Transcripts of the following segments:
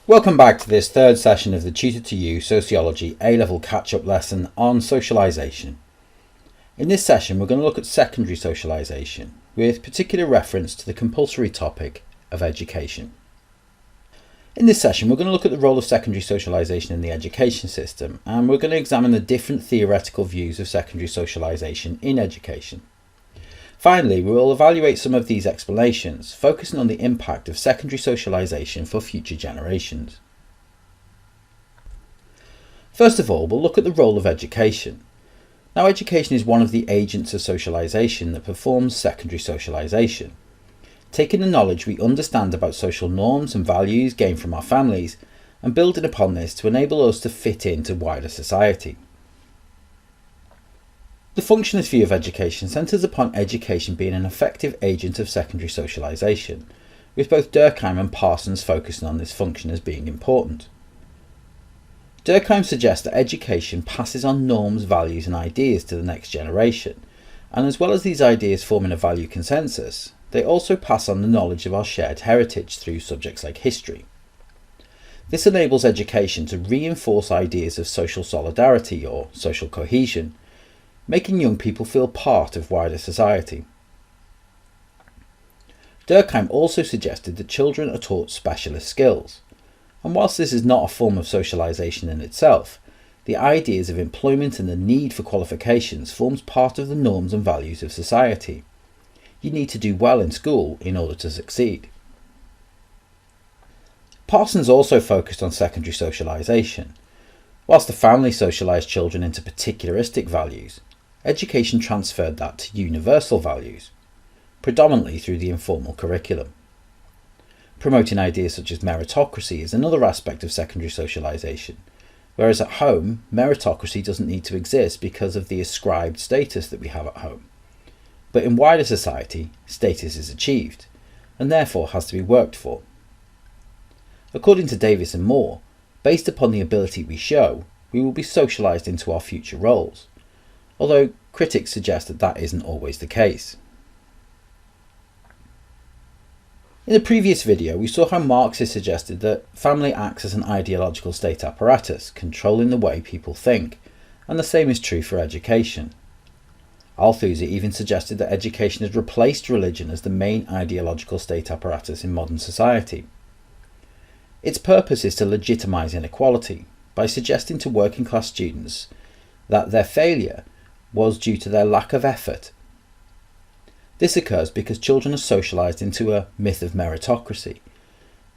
Welcome back to this third session of the Tutor to You Sociology A Level catch-up lesson on socialisation. In this session we're going to look at secondary socialisation with particular reference to the compulsory topic of education. In this session we're going to look at the role of secondary socialisation in the education system, and we're going to examine the different theoretical views of secondary socialisation in education. Finally, we will evaluate some of these explanations, focusing on the impact of secondary socialisation for future generations. First of all, we'll look at the role of education. Now, education is one of the agents of socialisation that performs secondary socialisation. Taking the knowledge we understand about social norms and values gained from our families, and building upon this to enable us to fit into wider society. The functionalist view of education centres upon education being an effective agent of secondary socialisation, with both Durkheim and Parsons focusing on this function as being important. Durkheim suggests that education passes on norms, values and ideas to the next generation, and as well as these ideas forming a value consensus, they also pass on the knowledge of our shared heritage through subjects like history. This enables education to reinforce ideas of social solidarity or social cohesion, making young people feel part of wider society. Durkheim also suggested that children are taught specialist skills, and whilst this is not a form of socialisation in itself, the ideas of employment and the need for qualifications forms part of the norms and values of society. You need to do well in school in order to succeed. Parsons also focused on secondary socialisation. Whilst the family socialised children into particularistic values, education transferred that to universal values, predominantly through the informal curriculum. Promoting ideas such as meritocracy is another aspect of secondary socialisation, whereas at home, meritocracy doesn't need to exist because of the ascribed status that we have at home. But in wider society, status is achieved, and therefore has to be worked for. According to Davis and Moore, based upon the ability we show, we will be socialised into our future roles, although critics suggest that that isn't always the case. In the previous video, we saw how Marxist suggested that family acts as an ideological state apparatus, controlling the way people think, and the same is true for education. Althusser even suggested that education has replaced religion as the main ideological state apparatus in modern society. Its purpose is to legitimise inequality by suggesting to working class students that their failure was due to their lack of effort. This occurs because children are socialised into a myth of meritocracy.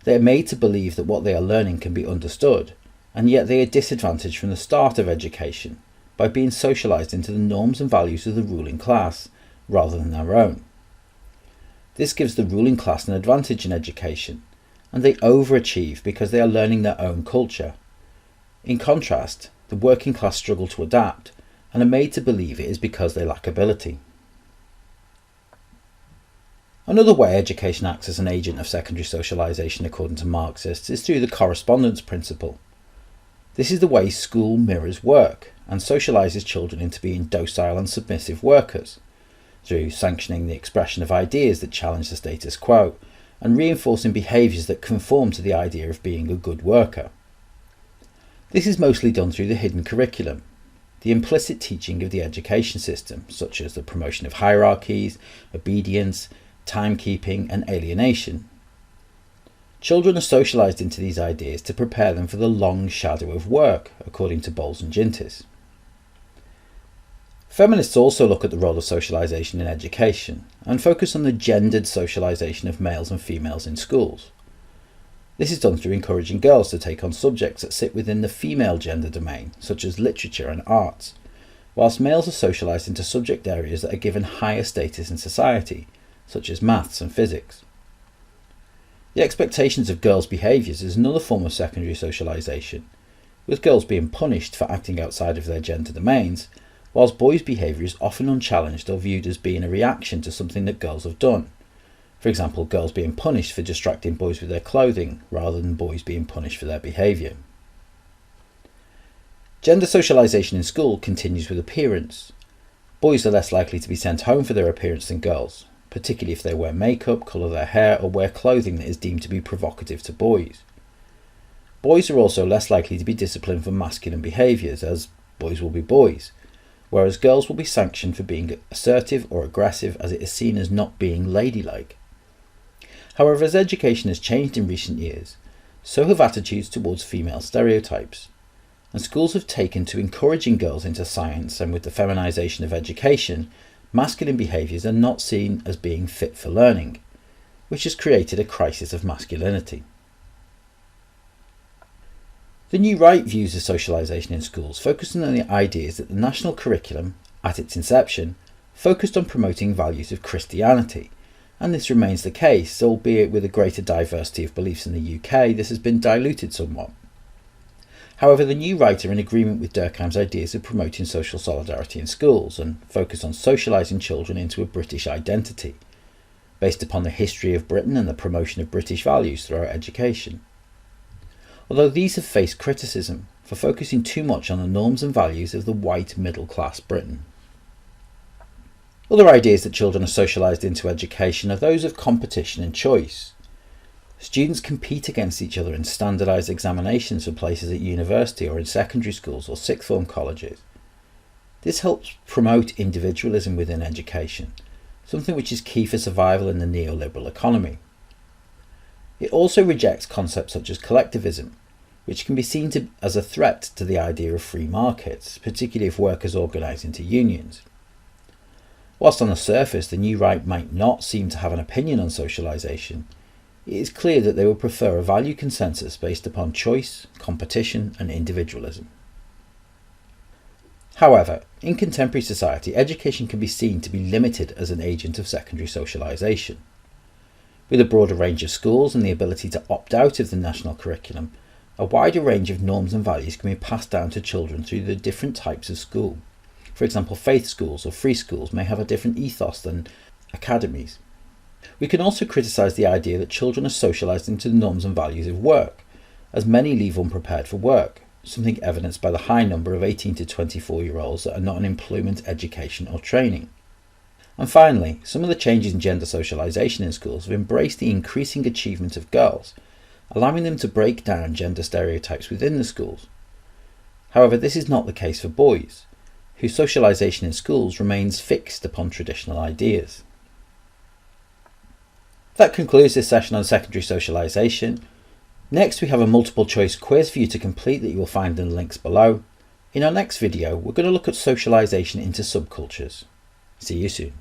They are made to believe that what they are learning can be understood, and yet they are disadvantaged from the start of education by being socialised into the norms and values of the ruling class rather than their own. This gives the ruling class an advantage in education, and they overachieve because they are learning their own culture. In contrast, the working class struggle to adapt and are made to believe it is because they lack ability. Another way education acts as an agent of secondary socialisation according to Marxists is through the correspondence principle. This is the way school mirrors work and socialises children into being docile and submissive workers, through sanctioning the expression of ideas that challenge the status quo and reinforcing behaviours that conform to the idea of being a good worker. This is mostly done through the hidden curriculum, the implicit teaching of the education system, such as the promotion of hierarchies, obedience, timekeeping and alienation. Children are socialised into these ideas to prepare them for the long shadow of work, according to Bowles and Gintis. Feminists also look at the role of socialisation in education and focus on the gendered socialisation of males and females in schools. This is done through encouraging girls to take on subjects that sit within the female gender domain, such as literature and arts, whilst males are socialised into subject areas that are given higher status in society, such as maths and physics. The expectations of girls' behaviours is another form of secondary socialisation, with girls being punished for acting outside of their gender domains, whilst boys' behaviour is often unchallenged or viewed as being a reaction to something that girls have done. For example, girls being punished for distracting boys with their clothing, rather than boys being punished for their behaviour. Gender socialisation in school continues with appearance. Boys are less likely to be sent home for their appearance than girls, particularly if they wear makeup, colour their hair, or wear clothing that is deemed to be provocative to boys. boys are also less likely to be disciplined for masculine behaviours, as boys will be boys, whereas girls will be sanctioned for being assertive or aggressive, as it is seen as not being ladylike. However, as education has changed in recent years, so have attitudes towards female stereotypes, and schools have taken to encouraging girls into science, and with the feminisation of education, masculine behaviours are not seen as being fit for learning, which has created a crisis of masculinity. The New Right views of socialisation in schools, focusing on the ideas that the national curriculum, at its inception, focused on promoting values of Christianity, and this remains the case, albeit with a greater diversity of beliefs in the UK, this has been diluted somewhat. However, the New Right are in agreement with Durkheim's ideas of promoting social solidarity in schools and focus on socialising children into a British identity, based upon the history of Britain and the promotion of British values throughout education. Although these have faced criticism for focusing too much on the norms and values of the white middle-class Britain. Other ideas that children are socialised into education are those of competition and choice. Students compete against each other in standardised examinations for places at university or in secondary schools or sixth form colleges. This helps promote individualism within education, something which is key for survival in the neoliberal economy. It also rejects concepts such as collectivism, which can be seen as a threat to the idea of free markets, particularly if workers organise into unions. Whilst on the surface the New Right might not seem to have an opinion on socialisation, it is clear that they would prefer a value consensus based upon choice, competition and individualism. However, in contemporary society, education can be seen to be limited as an agent of secondary socialisation. With a broader range of schools and the ability to opt out of the national curriculum, a wider range of norms and values can be passed down to children through the different types of school. For example, faith schools or free schools may have a different ethos than academies. We can also criticise the idea that children are socialised into the norms and values of work, as many leave unprepared for work, something evidenced by the high number of 18 to 24-year-olds that are not in employment, education or training. And finally, some of the changes in gender socialisation in schools have embraced the increasing achievement of girls, allowing them to break down gender stereotypes within the schools. However, this is not the case for boys, whose socialisation in schools remains fixed upon traditional ideas. That concludes this session on secondary socialisation. Next, we have a multiple choice quiz for you to complete that you will find in the links below. In our next video, we're going to look at socialisation into subcultures. See you soon.